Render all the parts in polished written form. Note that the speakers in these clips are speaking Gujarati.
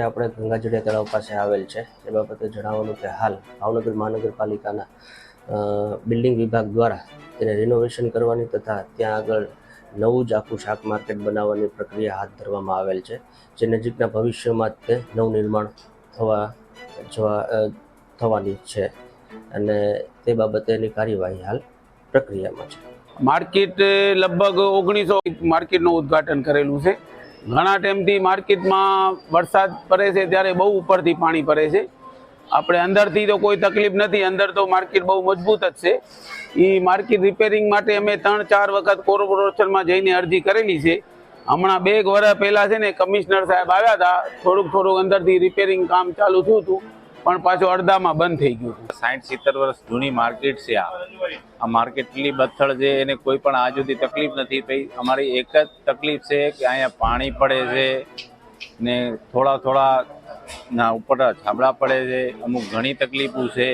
આપણે ગંગાજળિયા તળાવ પાસે આવેલ છે એ બાબતે જણાવવાનું કે હાલ ભાવનગર મહાનગરપાલિકાના બિલ્ડિંગ વિભાગ દ્વારા તેને રિનોવેશન કરવાની તથા ત્યાં આગળ નવું જ આખું શાક માર્કેટ બનાવવાની પ્રક્રિયા હાથ ધરવામાં આવેલ છે, જે નજીકના ભવિષ્યમાં તે નવનિર્માણ થવાની છે અને તે બાબતેની કાર્યવાહી હાલ પ્રક્રિયામાં છે. માર્કેટ લગભગ 1900 માર્કેટનું ઉદ્ઘાટન કરેલું છે. ઘણા ટાઈમથી માર્કેટમાં વરસાદ પડે છે ત્યારે બહુ ઉપરથી પાણી પડે છે. આપણે અંદરથી તો કોઈ તકલીફ નથી, અંદર તો માર્કેટ બહુ મજબૂત જ છે. એ માર્કેટ રિપેરિંગ માટે અમે 3-4 વખત કોર્પોરેશનમાં જઈને અરજી કરેલી છે. હમણાં 2 વર્ષ પહેલાં છે ને કમિશનર સાહેબ આવ્યા હતા, થોડુંક અંદરથી રિપેરિંગ કામ ચાલુ થયું હતું પણ પાછું અડધામાં બંધ થઈ ગયું હતું. 60-70 વર્ષ જૂની માર્કેટ છે. આ માર્કેટ એટલી બથળ છે, એને કોઈ પણ આજ સુધી તકલીફ નથી થઈ. અમારી એક જ તકલીફ છે કે અહીંયા પાણી પડે છે ને થોડા ના ઉપર છાબડા પડે છે. અમુક ઘણી તકલીફો છે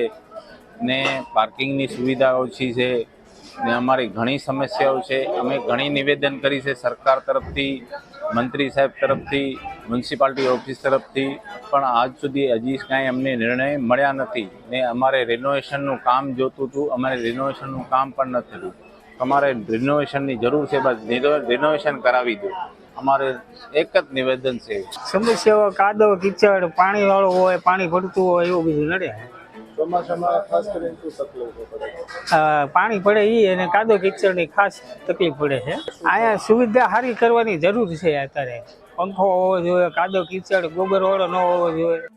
ને પાર્કિંગની સુવિધા ઓછી છે ને અમારી ઘણી સમસ્યાઓ છે. અમે ઘણી નિવેદન કરી છે સરકાર તરફથી, મંત્રી સાહેબ તરફથી, મ્યુનિસિપાલિટી ઓફિસ તરફથી, પણ આજ સુધી હજી કાંઈ અમને નિર્ણય મળ્યા નથી ને અમારે રિનોવેશનનું કામ જોતું હતું. અમારે રિનોવેશનનું કામ પણ નથી થયું. અમારે રિનોવેશનની જરૂર છે, બસ રિનોવેશન કરાવી દો. અમારે એક જ નિવેદન છે. સમસ્યાઓ કાદવ કીચડ પાણી વાળો હોય, પાણી પડતું હોય એવું બધું નડે. ચોમાસામાં ખાસ કરીને શું તકલીફો પડે? પાણી પડે અને કાદવ કીચડની ખાસ તકલીફ પડે છે. અહીંયા સુવિધા સારી કરવાની જરૂર છે. અત્યારે પંખો હોવો જોઈએ, કાદવ કીચડ ગોબર વાળો ન હોવો જોઈએ.